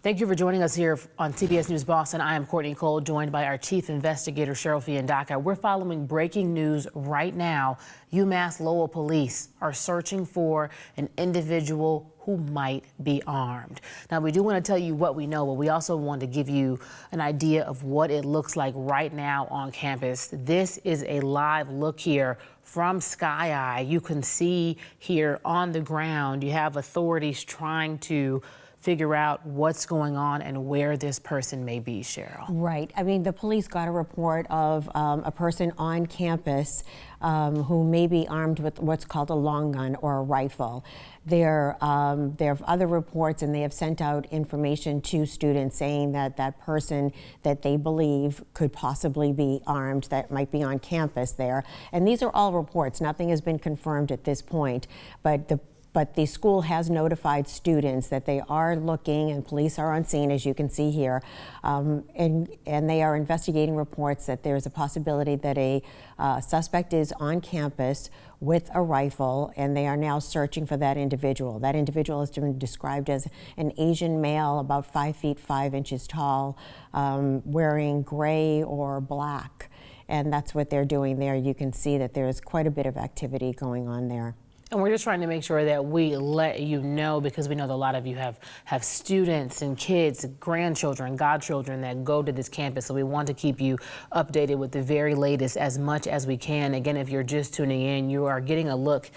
Thank you for joining us here on CBS News Boston. I am Courtney Cole, joined by our chief investigator, Cheryl Fiandaca. We're following breaking news right now. UMass Lowell police are searching for an individual who might be armed. Now, we do want to tell you what we know, but we also want to give you an idea of what it looks like right now on campus. This is a live look here from Sky Eye. You can see here on the ground, you have authorities trying to figure out what's going on and where this person may be, Cheryl. Right. I mean, the police got a report of a person on campus who may be armed with what's called a long gun or a rifle. There have other reports, and they have sent out information to students saying that that person that they believe could possibly be armed, that might be on campus there. And these are all reports. Nothing has been confirmed at this point, but the school has notified students that they are looking, and police are on scene, as you can see here, and they are investigating reports that there's a possibility that a suspect is on campus with a rifle, and they are now searching for that individual. That individual has been described as an Asian male, about 5 feet 5 inches tall, wearing gray or black, and that's what they're doing there. You can see that there's quite a bit of activity going on there. And we're just trying to make sure that we let you know, because we know that a lot of you have students and kids, grandchildren, godchildren that go to this campus. So we want to keep you updated with the very latest as much as we can. Again, if you're just tuning in, you are getting a look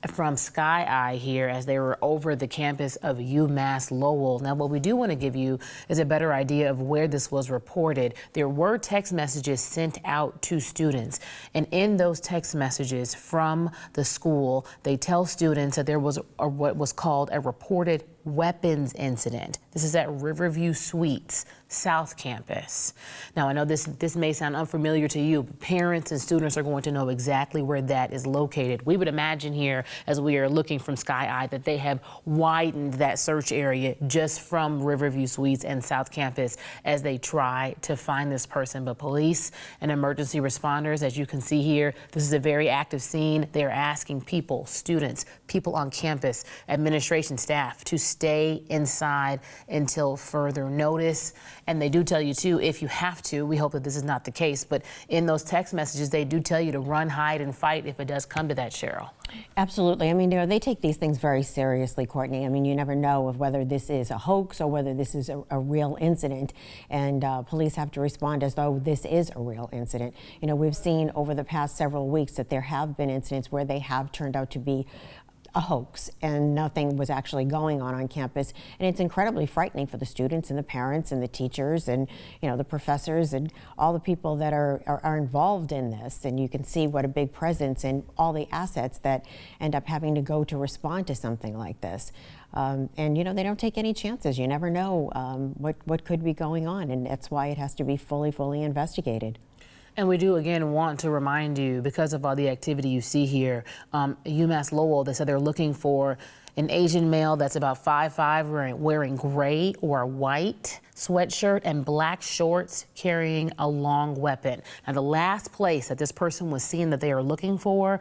from Sky Eye here as they were over the campus of UMass Lowell. Now, what we do want to give you is a better idea of where this was reported. There were text messages sent out to students, and in those text messages from the school, they tell students that there was what was called a reported weapons incident. This is at Riverview Suites, South Campus. Now, I know this may sound unfamiliar to you, but parents and students are going to know exactly where that is located. We would imagine here, as we are looking from Sky Eye, that they have widened that search area just from Riverview Suites and South Campus as they try to find this person. But police and emergency responders, as you can see here, this is a very active scene. They're asking people, students, people on campus, administration staff to stay inside until further notice. And they do tell you too, if you have to, we hope that this is not the case, but in those text messages, they do tell you to run, hide, and fight if it does come to that, Cheryl. Absolutely. I mean, they take these things very seriously, Courtney. I mean, you never know of whether this is a hoax or whether this is a real incident, and police have to respond as though this is a real incident. You know, we've seen over the past several weeks that there have been incidents where they have turned out to be a hoax and nothing was actually going on campus, and it's incredibly frightening for the students and the parents and the teachers and, you know, the professors and all the people that are involved in this. And you can see what a big presence and all the assets that end up having to go to respond to something like this. And you know, they don't take any chances. You never know what could be going on, and that's why it has to be fully investigated. And we do, again, want to remind you, because of all the activity you see here, UMass Lowell, they said they're looking for an Asian male that's about 5'5", wearing gray or white sweatshirt and black shorts, carrying a long weapon. Now, the last place that this person was seen that they are looking for,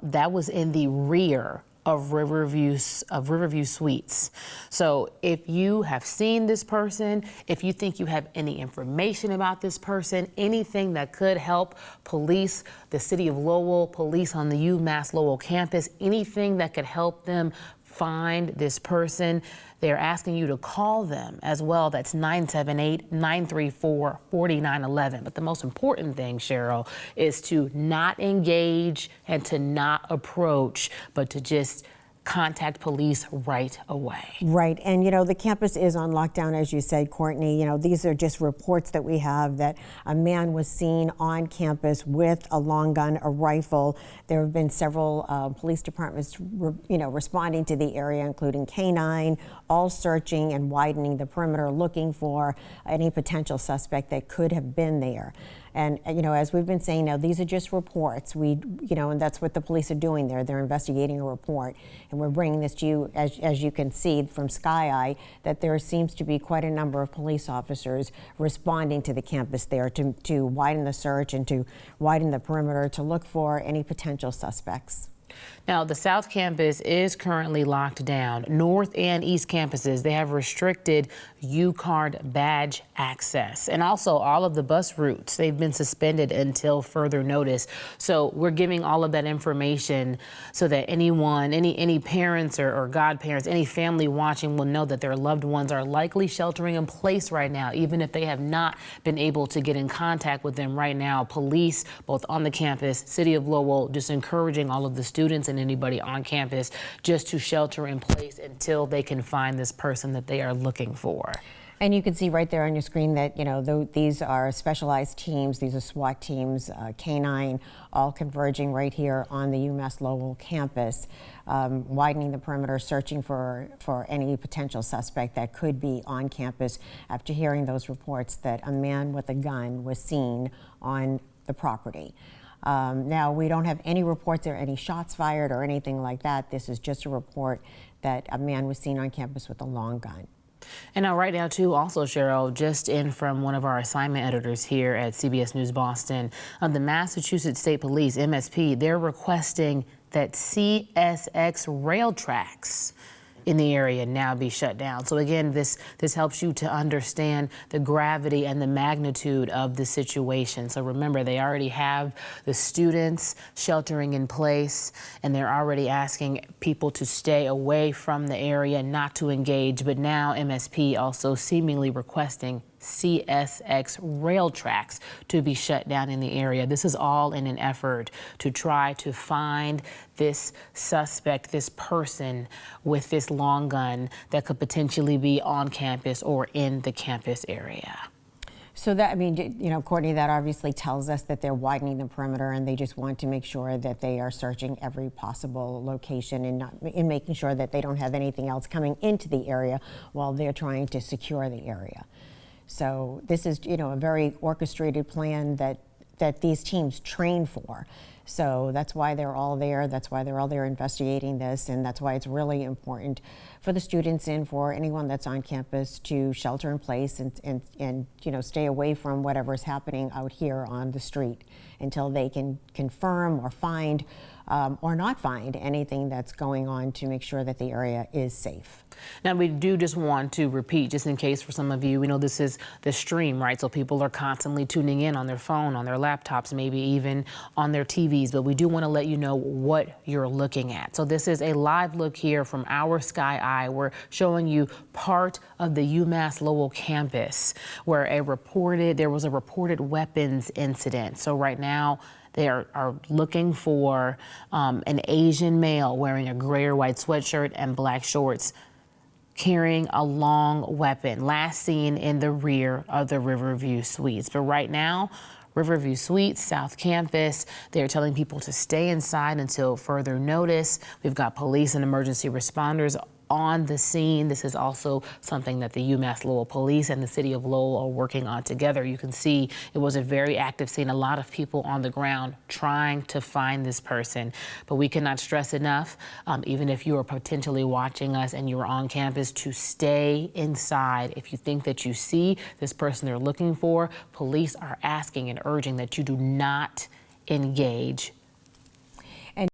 that was in the rear of Riverview Suites. So if you have seen this person, if you think you have any information about this person, anything that could help police, the city of Lowell, police on the UMass Lowell campus, anything that could help them find this person, they're asking you to call them as well. That's 978-934-4911. But the most important thing, Cheryl, is to not engage and to not approach, but to just contact police right away. Right, and you know, the campus is on lockdown, as you said, Courtney. You know, these are just reports that we have that a man was seen on campus with a long gun, a rifle. There have been several police departments, responding to the area, including K-9, all searching and widening the perimeter, looking for any potential suspect that could have been there. And, you know, as we've been saying now, these are just reports. And that's what the police are doing there. They're investigating a report. And we're bringing this to you, as you can see from Sky Eye, that there seems to be quite a number of police officers responding to the campus there to widen the search and to widen the perimeter to look for any potential suspects. Now, the South Campus is currently locked down. North and East campuses, they have restricted U-Card badge access. And also all of the bus routes, they've been suspended until further notice. So we're giving all of that information so that anyone, any parents or godparents, any family watching will know that their loved ones are likely sheltering in place right now, even if they have not been able to get in contact with them right now. Police, both on the campus, City of Lowell, just encouraging all of the students and anybody on campus just to shelter in place until they can find this person that they are looking for. And you can see right there on your screen that, these are specialized teams. These are SWAT teams, K-9, all converging right here on the UMass Lowell campus, widening the perimeter, searching for any potential suspect that could be on campus after hearing those reports that a man with a gun was seen on the property. Now, we don't have any reports or any shots fired or anything like that. This is just a report that a man was seen on campus with a long gun. And now right now, too, also, Cheryl, just in from one of our assignment editors here at CBS News Boston, the Massachusetts State Police, MSP, they're requesting that CSX rail tracks in the area now be shut down. So again, this helps you to understand the gravity and the magnitude of the situation. So remember, they already have the students sheltering in place, and they're already asking people to stay away from the area, not to engage. But now MSP also seemingly requesting CSX rail tracks to be shut down in the area. This is all in an effort to try to find this suspect, this person with this long gun that could potentially be on campus or in the campus area. So that, Courtney, that obviously tells us that they're widening the perimeter and they just want to make sure that they are searching every possible location and making sure that they don't have anything else coming into the area while they're trying to secure the area. So this is, a very orchestrated plan that these teams train for. So that's why they're all there. That's why they're all there investigating this, and that's why it's really important for the students and for anyone that's on campus to shelter in place and stay away from whatever's happening out here on the street until they can confirm or find or not find anything that's going on to make sure that the area is safe. Now, we do just want to repeat, just in case for some of you, we know this is the stream, right? So people are constantly tuning in on their phone, on their laptops, maybe even on their TVs, but we do want to let you know what you're looking at. So this is a live look here from our Sky Eye. We're showing you part of the UMass Lowell campus where there was a reported weapons incident. So right now, they are looking for an Asian male wearing a gray or white sweatshirt and black shorts, carrying a long weapon, last seen in the rear of the Riverview Suites. But right now, Riverview Suites, South Campus, they're telling people to stay inside until further notice. We've got police and emergency responders on the scene. This is also something that the UMass Lowell Police and the City of Lowell are working on together. You can see it was a very active scene, a lot of people on the ground trying to find this person. But we cannot stress enough, even if you are potentially watching us and you are on campus, to stay inside. If you think that you see this person they're looking for, police are asking and urging that you do not engage